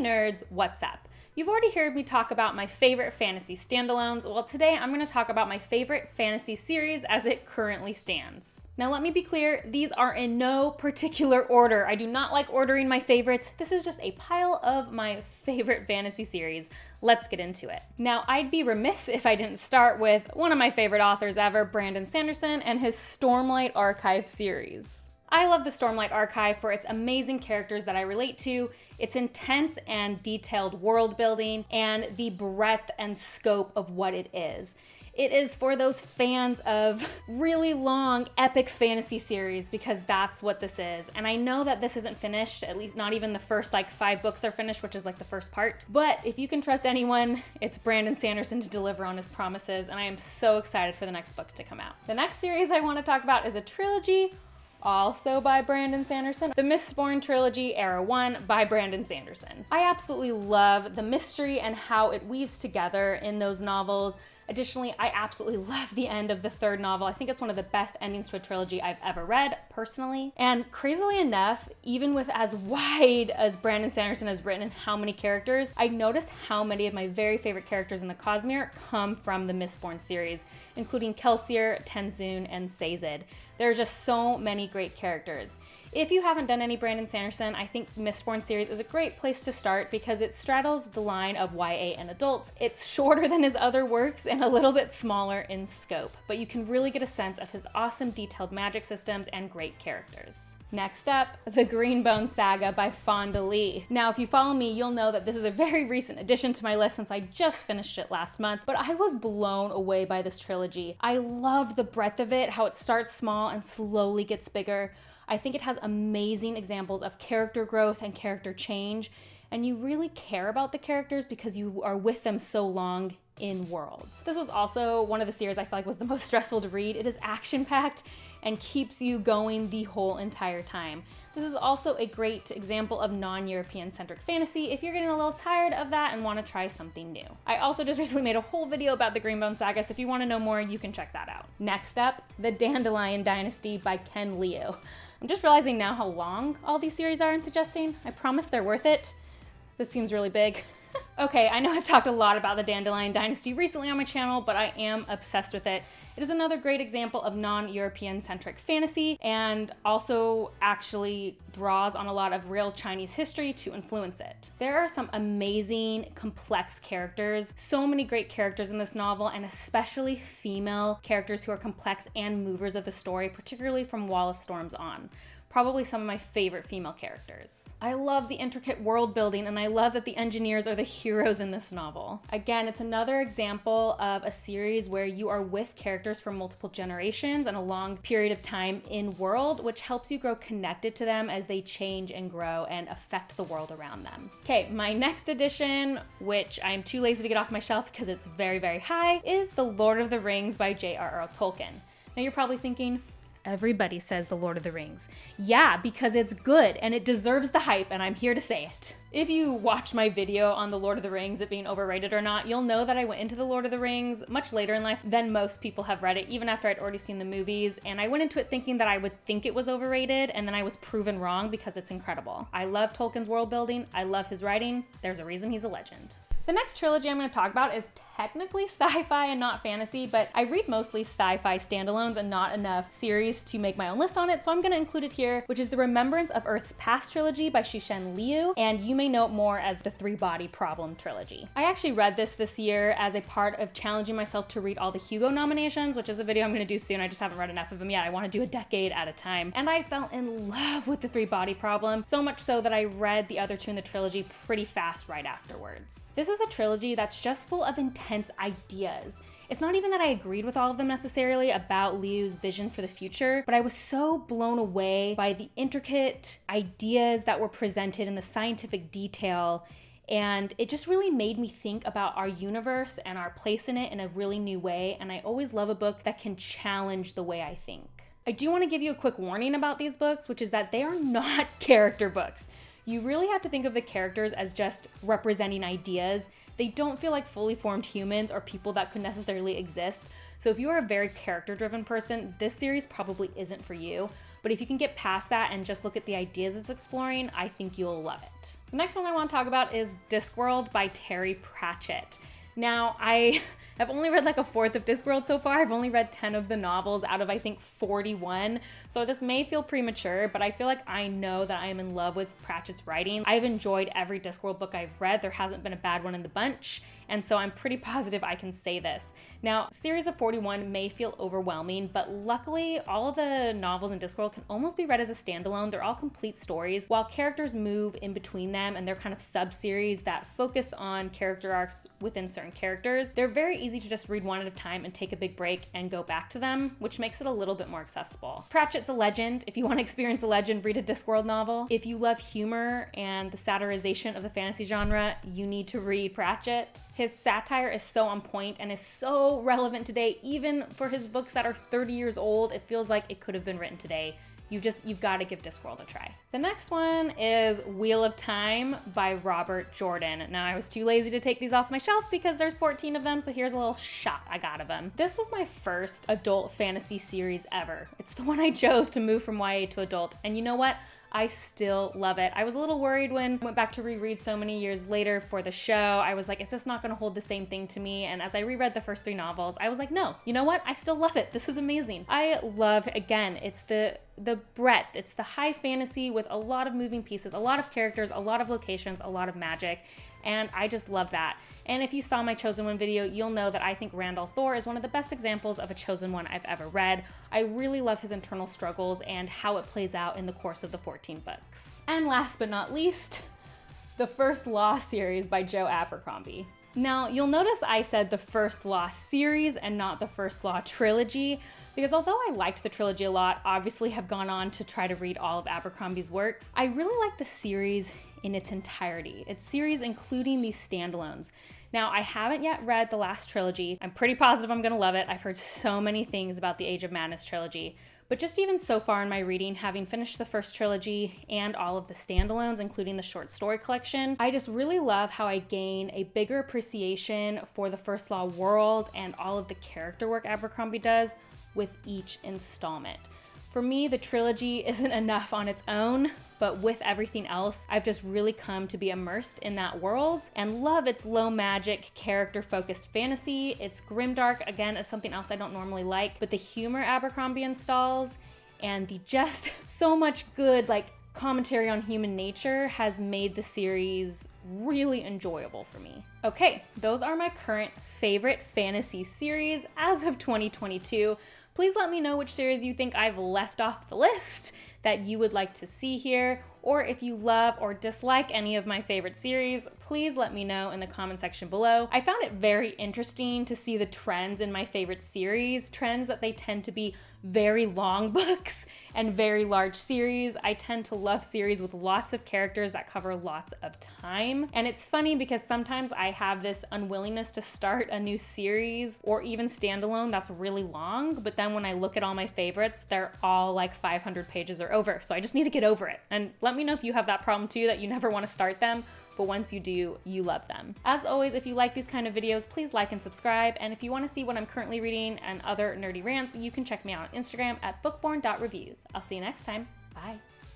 nerds, what's up? You've already heard me talk about my favorite fantasy standalones. Well, today I'm going to talk about my favorite fantasy series as it currently stands. Now let me be clear, these are in no particular order. I do not like ordering my favorites. This is just a pile of my favorite fantasy series. Let's get into it. Now, I'd be remiss if I didn't start with one of my favorite authors ever, Brandon Sanderson, and his Stormlight Archive series. I love the Stormlight Archive for its amazing characters that I relate to, its intense and detailed world building, and the breadth and scope of what it is. It is for those fans of really long, epic fantasy series, because that's what this is. And I know that this isn't finished, at least not even the first 5 books are finished, which is the first part. But if you can trust anyone, it's Brandon Sanderson to deliver on his promises, and I am so excited for the next book to come out. The next series I want to talk about is a trilogy, also by Brandon Sanderson, the Mistborn trilogy, Era 1 by Brandon Sanderson. I absolutely love the mystery and how it weaves together in those novels. Additionally, I absolutely love the end of the third novel. I think it's one of the best endings to a trilogy I've ever read, personally. And crazily enough, even with as wide as Brandon Sanderson has written and how many characters, I noticed how many of my very favorite characters in the Cosmere come from the Mistborn series, including Kelsier, Tenzin, and Sazed. There are just so many great characters. If you haven't done any Brandon Sanderson, I think Mistborn series is a great place to start because it straddles the line of YA and adults. It's shorter than his other works and a little bit smaller in scope, but you can really get a sense of his awesome detailed magic systems and great characters. Next up, the Greenbone Saga by Fonda Lee. Now, if you follow me, you'll know that this is a very recent addition to my list since I just finished it last month, but I was blown away by this trilogy. I loved the breadth of it, how it starts small and slowly gets bigger. I think it has amazing examples of character growth and character change, and you really care about the characters because you are with them so long in worlds. This was also one of the series I feel like was the most stressful to read. It is action-packed and keeps you going the whole entire time. This is also a great example of non-European centric fantasy if you're getting a little tired of that and want to try something new. I also just recently made a whole video about the Greenbone Saga, so if you want to know more, you can check that out. Next up, the Dandelion Dynasty by Ken Liu. I'm just realizing now how long all these series are I'm suggesting. I promise they're worth it. This seems really big. Okay, I know I've talked a lot about the Dandelion Dynasty recently on my channel, but I am obsessed with it. It is another great example of non-European centric fantasy and also actually draws on a lot of real Chinese history to influence it. There are some amazing, complex characters, so many great characters in this novel, and especially female characters who are complex and movers of the story, particularly from Wall of Storms on. Probably some of my favorite female characters. I love the intricate world building, and I love that the engineers are the heroes in this novel. Again, it's another example of a series where you are with characters from multiple generations and a long period of time in world, which helps you grow connected to them as they change and grow and affect the world around them. Okay, my next edition, which I'm too lazy to get off my shelf because it's very, very high, is The Lord of the Rings by J.R.R. Tolkien. Now you're probably thinking, everybody says The Lord of the Rings. Yeah, because it's good and it deserves the hype, and I'm here to say it. If you watch my video on The Lord of the Rings, it being overrated or not, you'll know that I went into The Lord of the Rings much later in life than most people have read it, even after I'd already seen the movies, and I went into it thinking that I would think it was overrated, and then I was proven wrong because it's incredible. I love Tolkien's world building, I love his writing, there's a reason he's a legend. The next trilogy I'm going to talk about is technically sci-fi and not fantasy, but I read mostly sci-fi standalones and not enough series to make my own list on it, so I'm going to include it here, which is the Remembrance of Earth's Past trilogy by Ken Liu, and you may know it more as the Three Body Problem trilogy. I actually read this year as a part of challenging myself to read all the Hugo nominations, which is a video I'm going to do soon. I just haven't read enough of them yet. I want to do a decade at a time, and I fell in love with the Three Body Problem, so much so that I read the other two in the trilogy pretty fast right afterwards. This is a trilogy that's just full of intense ideas. It's not even that I agreed with all of them necessarily about Liu's vision for the future, but I was so blown away by the intricate ideas that were presented in the scientific detail, and it just really made me think about our universe and our place in it in a really new way, and I always love a book that can challenge the way I think. I do want to give you a quick warning about these books, which is that they are not character books. You really have to think of the characters as just representing ideas. They don't feel like fully formed humans or people that could necessarily exist. So if you are a very character-driven person, this series probably isn't for you. But if you can get past that and just look at the ideas it's exploring, I think you'll love it. The next one I want to talk about is Discworld by Terry Pratchett. Now, I have only read like a fourth of Discworld so far. I've only read 10 of the novels out of, I think, 41. So this may feel premature, but I feel like I know that I am in love with Pratchett's writing. I've enjoyed every Discworld book I've read. There hasn't been a bad one in the bunch. And so I'm pretty positive I can say this. Now, series of 41 may feel overwhelming, but luckily all of the novels in Discworld can almost be read as a standalone. They're all complete stories, while characters move in between them, and they're kind of sub-series that focus on character arcs within certain characters. They're very easy to just read one at a time and take a big break and go back to them, which makes it a little bit more accessible. Pratchett's a legend. If you want to experience a legend, read a Discworld novel. If you love humor and the satirization of the fantasy genre, you need to read Pratchett. His satire is so on point and is so relevant today, even for his books that are 30 years old. It feels like it could have been written today. You've got to give Discworld a try. The next one is Wheel of Time by Robert Jordan. Now, I was too lazy to take these off my shelf because there's 14 of them, so here's a little shot I got of them. This was my first adult fantasy series ever. It's the one I chose to move from YA to adult, and you know what? I still love it. I was a little worried when I went back to reread so many years later for the show. I was like, is this not gonna hold the same thing to me? And as I reread the first 3 novels, I was like, no, you know what? I still love it. This is amazing. I love, again, it's the breadth. It's the high fantasy with a lot of moving pieces, a lot of characters, a lot of locations, a lot of magic. And I just love that. And if you saw my Chosen One video, you'll know that I think Randall Thor is one of the best examples of a Chosen One I've ever read. I really love his internal struggles and how it plays out in the course of the 14 books. And last but not least, the First Law series by Joe Abercrombie. Now, you'll notice I said the First Law series and not the First Law trilogy, because although I liked the trilogy a lot, obviously have gone on to try to read all of Abercrombie's works, I really like the series in its entirety. Its series including these standalones. Now, I haven't yet read the last trilogy. I'm pretty positive I'm gonna love it. I've heard so many things about the Age of Madness trilogy. But just even so far in my reading, having finished the first trilogy and all of the standalones, including the short story collection, I just really love how I gain a bigger appreciation for the First Law world and all of the character work Abercrombie does with each installment. For me, the trilogy isn't enough on its own, but with everything else, I've just really come to be immersed in that world and love its low magic, character-focused fantasy. Its grimdark, again, is something else I don't normally like, but the humor Abercrombie installs and the just so much good, like, commentary on human nature has made the series really enjoyable for me. Okay, those are my current favorite fantasy series as of 2022. Please let me know which series you think I've left off the list that you would like to see here, or if you love or dislike any of my favorite series, please let me know in the comment section below. I found it very interesting to see the trends in my favorite series, trends that they tend to be very long books and very large series. I tend to love series with lots of characters that cover lots of time. And it's funny because sometimes I have this unwillingness to start a new series or even standalone that's really long, but then when I look at all my favorites, they're all like 500 pages or over. So I just need to get over it. And let me know if you have that problem too, that you never want to start them, but once you do, you love them. As always, if you like these kind of videos, please like and subscribe. And if you want to see what I'm currently reading and other nerdy rants, you can check me out on Instagram at bookborn.reviews. I'll see you next time. Bye.